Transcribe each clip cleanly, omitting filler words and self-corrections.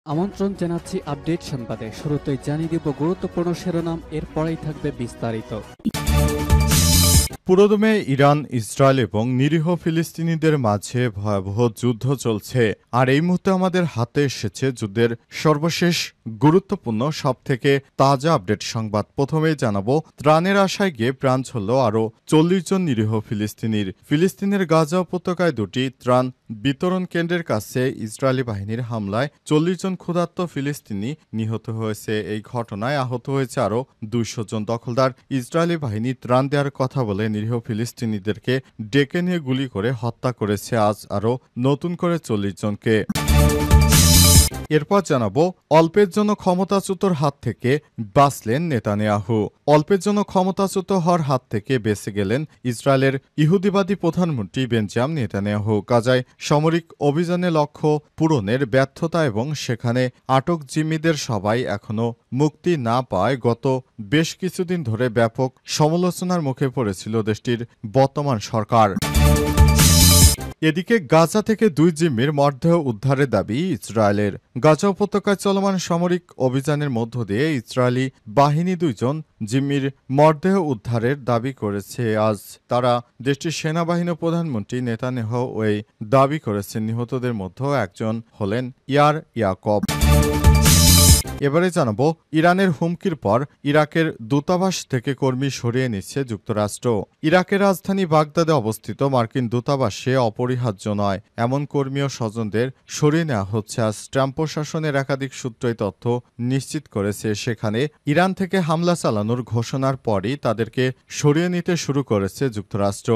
আমন্ত্রণ জানাচ্ছি আপডেট সংবাদে। শুরুতেই জানিয়ে দিব গুরুত্বপূর্ণ শিরোনাম, এরপরেই থাকবে বিস্তারিত। পুরোদমে ইরান, ইসরায়েল এবং নিরীহ ফিলিস্তিনিদের মাঝে ভয়াবহ যুদ্ধ চলছে। আর এই মুহূর্তে আমাদের হাতে এসেছে যুদ্ধের সর্বশেষ গুরুত্বপূর্ণ সবথেকে তাজা আপডেট সংবাদ। প্রথমেই জানাবো, ত্রাণের আশায় গিয়ে প্রাণ ছড়ল আরও 40 জন নিরীহ ফিলিস্তিনির। ফিলিস্তিনের গাজা উপত্যকায় দুটি ত্রাণ বিতরণ কেন্দ্রের কাছে ইসরায়েলি বাহিনীর হামলায় 40 জন ক্ষুধার্ত ফিলিস্তিনি নিহত হয়েছে। এই ঘটনায় আহত হয়েছে আরও 200 জন। দখলদার ইসরায়েলি বাহিনী ত্রাণ দেওয়ার কথা বলে নিরীহ ফিলিস্তিনিদেরকে ডেকে নিয়ে গুলি করে হত্যা করেছে আজ আরও নতুন করে 40 জনকে। এরপর জানাবো, অল্পের জন্য ক্ষমতাচ্যুতর হাত থেকে বাঁচলেন নেতানিয়াহু। অল্পের জন্য ক্ষমতাচ্যুত হওয়ার হাত থেকে বেঁচে গেলেন ইসরায়েলের ইহুদিবাদী প্রধানমন্ত্রী বেঞ্জামিন নেতানিয়াহু। গাজায় সামরিক অভিযানে লক্ষ্য পূরণের ব্যর্থতা এবং সেখানে আটক জিম্মিদের সবাই এখনও মুক্তি না পায় গত বেশ কিছুদিন ধরে ব্যাপক সমালোচনার মুখে পড়েছিল দেশটির বর্তমান সরকার। এদিকে গাজা থেকে 2 জিম্মির মরদেহ উদ্ধারের দাবি ইসরায়েলের। গাজা উপত্যকায় চলমান সামরিক অভিযানের মধ্য দিয়ে ইসরায়েলি বাহিনী 2 জন জিম্মির মরদেহ উদ্ধারের দাবি করেছে আজ। তারা দেশটির সেনাবাহিনী প্রধানমন্ত্রী নেতানিয়াহু এই দাবি করেছেন। নিহতদের মধ্যে একজন হলেন ইয়ার ইয়াকব। এবারে জানাবো, ইরানের হুমকির পর ইরাকের দূতাবাস থেকে কর্মী সরিয়ে নিচ্ছে যুক্তরাষ্ট্র। ইরাকের রাজধানী বাগদাদে অবস্থিত মার্কিন দূতাবাসে অপরিহার্য নয় এমন কর্মী ও স্বজনদের সরিয়ে নেওয়া হচ্ছে আজ। ট্রাম্প প্রশাসনের একাধিক সূত্র এই তথ্য নিশ্চিত করেছে। সেখানে ইরান থেকে হামলা চালানোর ঘোষণার পরই তাদেরকে সরিয়ে নিতে শুরু করেছে যুক্তরাষ্ট্র।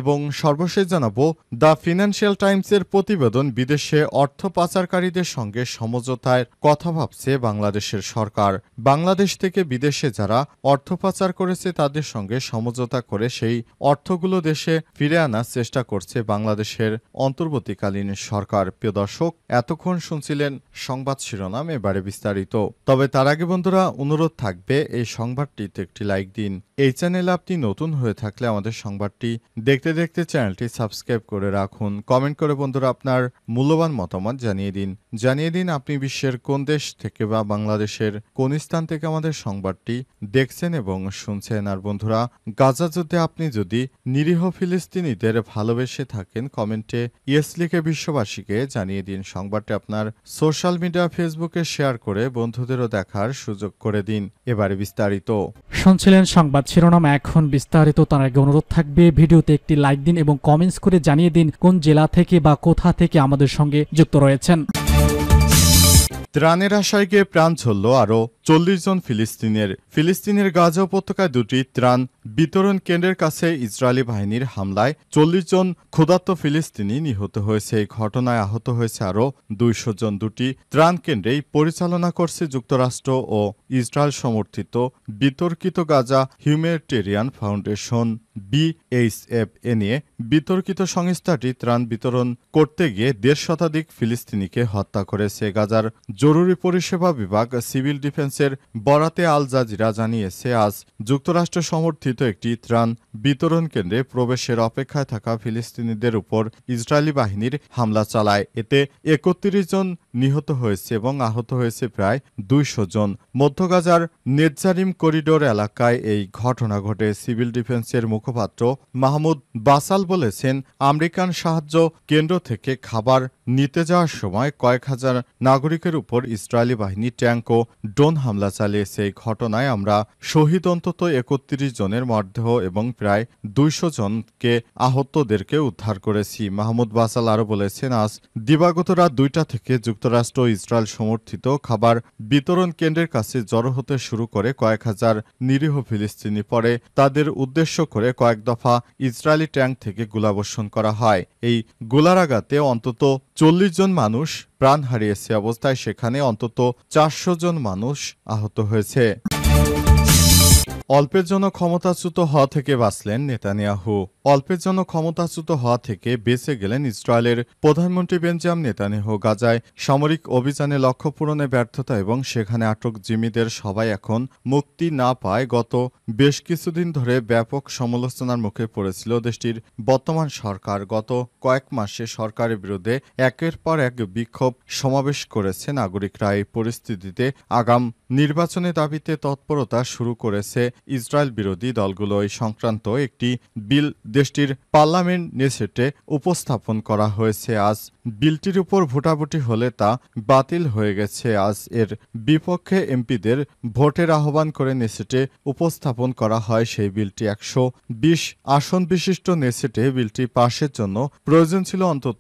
এবং সর্বশেষ জানাবো, দ্য ফিনান্সিয়াল টাইমসের প্রতিবেদন, বিদেশে অর্থ পাচারকারীদের সঙ্গে সমঝোতার কথা ভাবছে বাংলাদেশের সরকার। বাংলাদেশ থেকে বিদেশে যারা অর্থ পাচার করেছে তাদের সঙ্গে সমঝোতা করে সেই অর্থগুলো দেশে ফিরে আনার চেষ্টা করছে বাংলাদেশের অন্তর্বর্তীকালীন সরকার। প্রিয় দর্শক, এতক্ষণ শুনছিলেন সংবাদ শিরোনাম, এবারে বিস্তারিত। তবে তার আগে বন্ধুরা, অনুরোধ থাকবে এই সংবাদটিতে একটি লাইক দিন। এই চ্যানেলে আপনি নতুন হয়ে থাকলে আমাদের সংবাদটি দেখতে দেখতে চ্যানেলটি সাবস্ক্রাইব করে রাখুন। কমেন্ট করে বন্ধুরা আপনার মূল্যবান মতামত জানিয়ে দিন আপনি বিশ্বের কোন দেশ থেকে বা বাংলাদেশের কোন স্থান থেকে আমাদের সংবাদটি দেখছেন এবং শুনছেন। আর বন্ধুরা, গাজা যুদ্ধে আপনি যদি নিরীহ ফিলিস্তিনিদের ভালোবেসে থাকেন, কমেন্টে ইয়েস লিখে বিশ্ববাসীকে জানিয়ে দিন। সংবাদটি আপনার সোশ্যাল মিডিয়া ফেসবুকে শেয়ার করে বন্ধুদেরও দেখার সুযোগ করে দিন। এবারে বিস্তারিত। শুনছিলেন সংবাদ শিরোনাম, এখন বিস্তারিত। তার আগে অনুরোধ থাকবে ভিডিওতে একটি লাইক দিন এবং কমেন্টস করে জানিয়ে দিন কোন জেলা থেকে বা কোথা থেকে আমাদের সঙ্গে যুক্ত রয়েছেন। ত্রাণের আশায় গিয়ে প্রাণ ছড়ল আরও 40 জন ফিলিস্তিনের গাজা উপত্যকায় 2টি ত্রাণ বিতরণ কেন্দ্রের কাছে ইসরায়েলি বাহিনীর হামলায় 40 জন ক্ষুধার্ত ফিলিস্তিনি নিহত হয়েছে। এই ঘটনায় আহত হয়েছে আরও 200 জন। 2টি ত্রাণ কেন্দ্রেই পরিচালনা করছে যুক্তরাষ্ট্র ও ইসরায়েল সমর্থিত বিতর্কিত গাজা হিউম্যানিটেরিয়ান ফাউন্ডেশন BHF। এ নিয়ে বিতর্কিত সংস্থাটি ত্রাণ বিতরণ করতে গিয়ে 1.5 শতাধিক ফিলিস্তিনিকে হত্যা করেছে। গাজার জরুরি পরিষেবা বিভাগ সিভিল ডিফেন্সের বরাতে আল জাজিরা জানিয়েছে আজ যুক্তরাষ্ট্র সমর্থিত একটি ত্রাণ বিতরণ কেন্দ্রে প্রবেশের অপেক্ষায় থাকা ফিলিস্তিনিদের উপর ইসরায়েলি বাহিনীর হামলা চালায়। এতে 31 জন নিহত হয়েছে এবং আহত হয়েছে প্রায় 200 জন। মধ্য গাজার নেতজারিম করিডোর এলাকায় এই ঘটনা ঘটে। সিভিল ডিফেন্সের মুখপাত্র মাহমুদ বাসাল বলেছেন, আমেরিকান সাহায্য কেন্দ্র থেকে খাবার নিতে যাওয়ার সময় কয়েক হাজার নাগরিকের উপর ইসরায়েলি বাহিনী ট্যাঙ্ক ও ড্রোন হামলা চালিয়েছে। এই ঘটনায় আমরা শহীদ অন্তত 31 জনের মরদেহ এবং প্রায় 200 জনকে আহতদেরকে উদ্ধার করেছি। মাহমুদ বাসাল আরও বলেছেন, আজ দিবাগত রাত 2টা থেকে যুক্তরাষ্ট্র ও ইসরায়েল সমর্থিত খাবার বিতরণ কেন্দ্রের কাছে জড়ো হতে শুরু করে কয়েক হাজার নিরীহ ফিলিস্তিনি। পরে তাদের উদ্দেশ্য করে কয়েক দফা ইসরায়েলি ট্যাঙ্ক থেকে গোলাবর্ষণ করা হয়। এই গোলার আঘাতে অন্তত 40 জন মানুষ প্রাণ হারিয়েছে। অবস্থায় সেখানে অন্তত 400 জন মানুষ আহত হয়েছে। অল্পের জন্য ক্ষমতাচ্যুত হওয়া থেকে বাঁচলেন নেতানিয়াহু। অল্পের জন্য ক্ষমতাচ্যুত হওয়া থেকে বেঁচে গেলেন ইসরায়েলের প্রধানমন্ত্রী বেঞ্জামিন নেতানিয়াহু। গাজায় সামরিক অভিযানে লক্ষ্য পূরণে ব্যর্থতা এবং সেখানে আটক জিম্মিদের সবাই এখন মুক্তি না পায় গত বেশ কিছুদিন ধরে ব্যাপক সমালোচনার মুখে পড়েছিল দেশটির বর্তমান সরকার। গত কয়েক মাসে সরকারের বিরুদ্ধে একের পর এক বিক্ষোভ সমাবেশ করেছে নাগরিকরা। এই পরিস্থিতিতে আগাম নির্বাচনের দাবিতে তৎপরতা শুরু করেছে ইসরায়েল বিরোধী দলগুলো। এই সংক্রান্ত একটি বিল দেশটির পার্লামেন্ট নেসেটে উপস্থাপন করা হয়েছে। আজ বিলটির উপর ভোটাভুটি হলে তা বাতিল হয়ে গেছে। আজ এর বিপক্ষে এমপিদের ভোটের আহ্বান করে নেসেটে উপস্থাপন করা হয় সেই বিলটি। 120 আসন বিশিষ্ট নেসেটে বিলটি পাশের জন্য প্রয়োজন ছিল অন্তত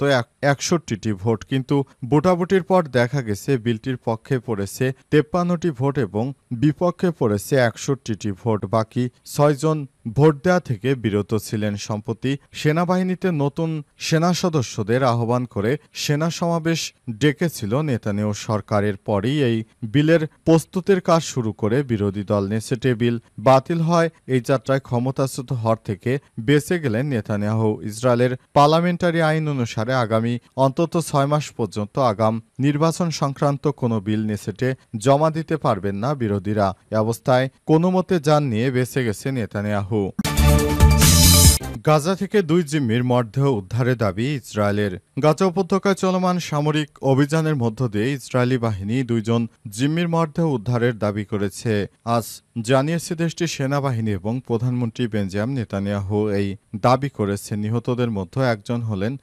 61টি ভোট, কিন্তু ভোটাভুটির পর দেখা গেছে বিলটির পক্ষে পড়েছে 53টি ভোট এবং বিপক্ষে পড়েছে 61টি ভোট। বাকি 6 জন ভোট দেওয়া থেকে বিরত ছিলেন। সম্প্রতি সেনাবাহিনীতে নতুন সেনা সদস্যদের আহ্বান করে সেনা সমাবেশ ডেকেছিল নেতানিয়াহু সরকারের পরই এই বিলের প্রস্তুতির কাজ শুরু করে বিরোধী দল। নেসেটে বিল বাতিল হয় এই যাত্রায় ক্ষমতাচ্যুত হওয়ার থেকে বেঁচে গেলেন নেতানিয়াহু। ইসরায়েলের পার্লামেন্টারি আইন অনুসারে আগামী অন্তত 6 মাস পর্যন্ত আগাম নির্বাচন সংক্রান্ত কোনো বিল নেসেটে জমা দিতে পারবেন না বিরোধীরা। এ অবস্থায় কোনো মতে যান নিয়ে বেঁচে গেছে নেতানিয়াহু। গাজা থেকে 2 জিম্মির মরদেহ উদ্ধারের দাবি ইসরায়েলের। গাজা উপত্যকায় চলমান সামরিক অভিযানের মধ্য দিয়ে ইসরায়েলি বাহিনী 2 জন জিম্মির মরদেহ উদ্ধারের দাবি করেছে। আজ জানিয়েছে দেশটির সেনাবাহিনী এবং প্রধানমন্ত্রী বেঞ্জামিন নেতানিয়াহু এই দাবি করেছেন। নিহতদের মধ্যে একজন হলেন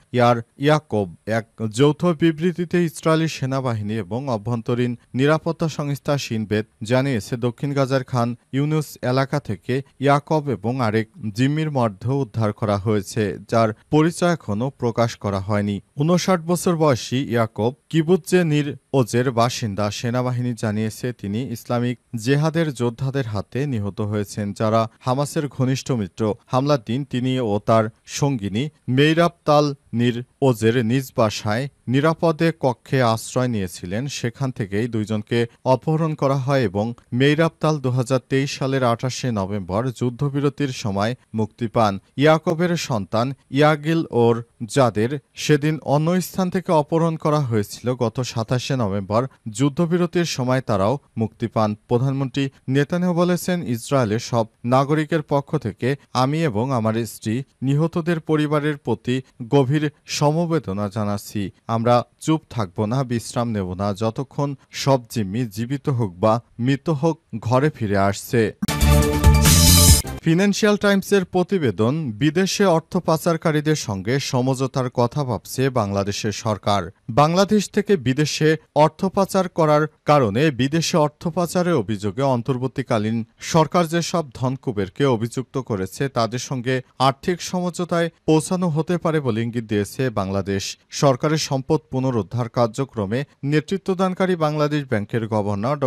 ইয়াকব। এক যৌথ বিবৃতিতে ইসরায়েলি সেনাবাহিনী এবং অভ্যন্তরীণ নিরাপত্তা সংস্থা শিনবেত জানিয়েছে দক্ষিণ গাজার খান ইউনুস এলাকা থেকে ইয়াকব এবং আরেক জিম্মির মরদেহ উদ্ধার করা হয়েছে, যার পরিচয় এখনও প্রকাশ করা হয়নি। 59 বছর বয়সী ইয়াকব কিবুৎজে নির ওজের বাসিন্দা। সেনাবাহিনী জানিয়েছে তিনি ইসলামিক জেহাদের যোদ্ধাদের হাতে নিহত হয়েছেন, যারা হামাসের ঘনিষ্ঠ মিত্র। হামলার দিন তিনি ও তার সঙ্গিনী মেইরাব তাল নির ওজের নিজ বাসায় নিরাপদে কক্ষে আশ্রয় নিয়েছিলেন। সেখান থেকেই 2 জনকে অপহরণ করা হয় এবং মেইরাবতাল 2023 সালের 28শে নভেম্বর যুদ্ধবিরতির সময় মুক্তি পান। ইয়াকবের সন্তান ইয়াগিল ওর যাদের সেদিন অন্য স্থান থেকে অপহরণ করা হয়েছিল গত 27শে নভেম্বর যুদ্ধবিরতির সময় তারাও মুক্তি পান। প্রধানমন্ত্রী নেতানিয়াহু বলেছেন, ইসরায়েলের সব নাগরিকের পক্ষ থেকে আমি এবং আমার স্ত্রী নিহতদের পরিবারের প্রতি গভীর সমবেদনা জানাচ্ছি। আমরা চুপ থাকব না, বিশ্রাম নেব না যতক্ষণ সব জিম্মি জীবিত হোক বা মৃত হোক ঘরে ফিরে আসছে। ফিনান্সিয়াল টাইমসের প্রতিবেদন, বিদেশে অর্থ পাচারকারীদের সঙ্গে সমঝোতার কথা ভাবছে বাংলাদেশের সরকার। বাংলাদেশ থেকে বিদেশে অর্থ পাচার করার কারণে বিদেশে অর্থ পাচারের অভিযোগে অন্তর্বর্তীকালীন সরকার যেসব ধনকুবেরকে অভিযুক্ত করেছে তাদের সঙ্গে আর্থিক সমঝোতায় পৌঁছানো হতে পারে বলে ইঙ্গিত দিয়েছে বাংলাদেশ। সরকারের সম্পদ পুনরুদ্ধার কার্যক্রমে নেতৃত্বদানকারী বাংলাদেশ ব্যাংকের গভর্নর ড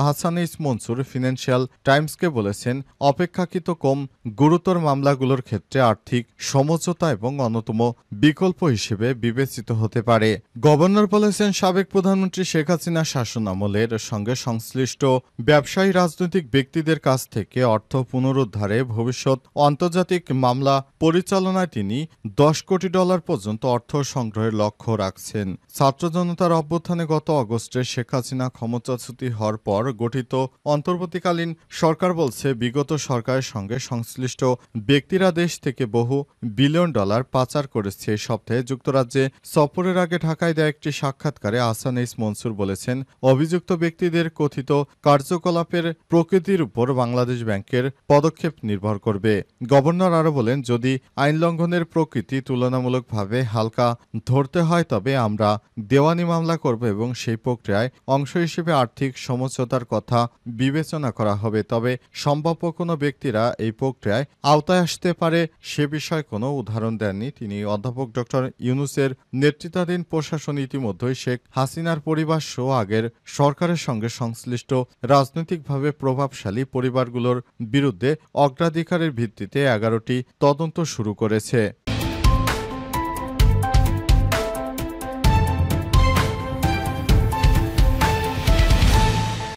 আহসানিস মনসুর ফিনান্সিয়াল টাইমসকে বলেছেন, অপেক্ষাকৃত কম গুরুতর মামলাগুলোর ক্ষেত্রে আর্থিক সমঝোতা এবং অন্যতম বিকল্প হিসেবে বিবেচিত হতে পারে। গভর্নর বলেছেন, সাবেক প্রধানমন্ত্রী শেখ হাসিনার শাসনামলের সঙ্গে সংশ্লিষ্ট ব্যবসায়ী রাজনৈতিক ব্যক্তিদের কাছ থেকে অর্থ পুনরুদ্ধারে ভবিষ্যৎ আন্তর্জাতিক মামলা পরিচালনায় তিনি $10 কোটি পর্যন্ত অর্থ সংগ্রহের লক্ষ্য রাখছেন। ছাত্র জনতার অভ্যুত্থানে গত আগস্টে শেখ হাসিনা ক্ষমতাচ্যুত হওয়ার পর গঠিত অন্তর্বর্তীকালীন সরকার বলছে, বিগত সরকারের সঙ্গে সংশ্লিষ্ট ব্যক্তিরা দেশ থেকে বহু বিলিয়ন ডলার পাচার করেছে। এই সপ্তাহে যুক্তরাজ্যে সফরের আগে ঢাকায় দেয়া একটি সাক্ষাৎকারে আহসানিস মনসুর বলেছেন, অভিযুক্ত ব্যক্তিদের কথিত কার্যকলাপের প্রকৃতির উপর বাংলাদেশ ব্যাংকের পদক্ষেপ নির্ভর করবে। গভর্নর আরও বলেন, যদি আইন লঙ্ঘনের প্রকৃতি তুলনামূলকভাবে হালকা ধরতে হয় তবে আমরা দেওয়ানি মামলা করব এবং সেই প্রক্রিয়ায় অংশ হিসেবে আর্থিক সমঝোতার কথা বিবেচনা করা হবে। তবে সম্ভাব্য কোনো ব্যক্তিরা এই প্রক্রিয়ায় আওতায় আসতে পারে সে বিষয়ে কোনো উদাহরণ দেননি তিনি। অধ্যাপক ড ইউনুসের নেতৃত্বাধীন প্রশাসন ইতিমধ্যেই শেখ হাসিনার পরিবার সহ আগের সরকারের সঙ্গে সংশ্লিষ্ট রাজনৈতিকভাবে প্রভাবশালী পরিবারগুলোর বিরুদ্ধে অগ্রাধিকারের ভিত্তিতে 11টি তদন্ত শুরু করেছে।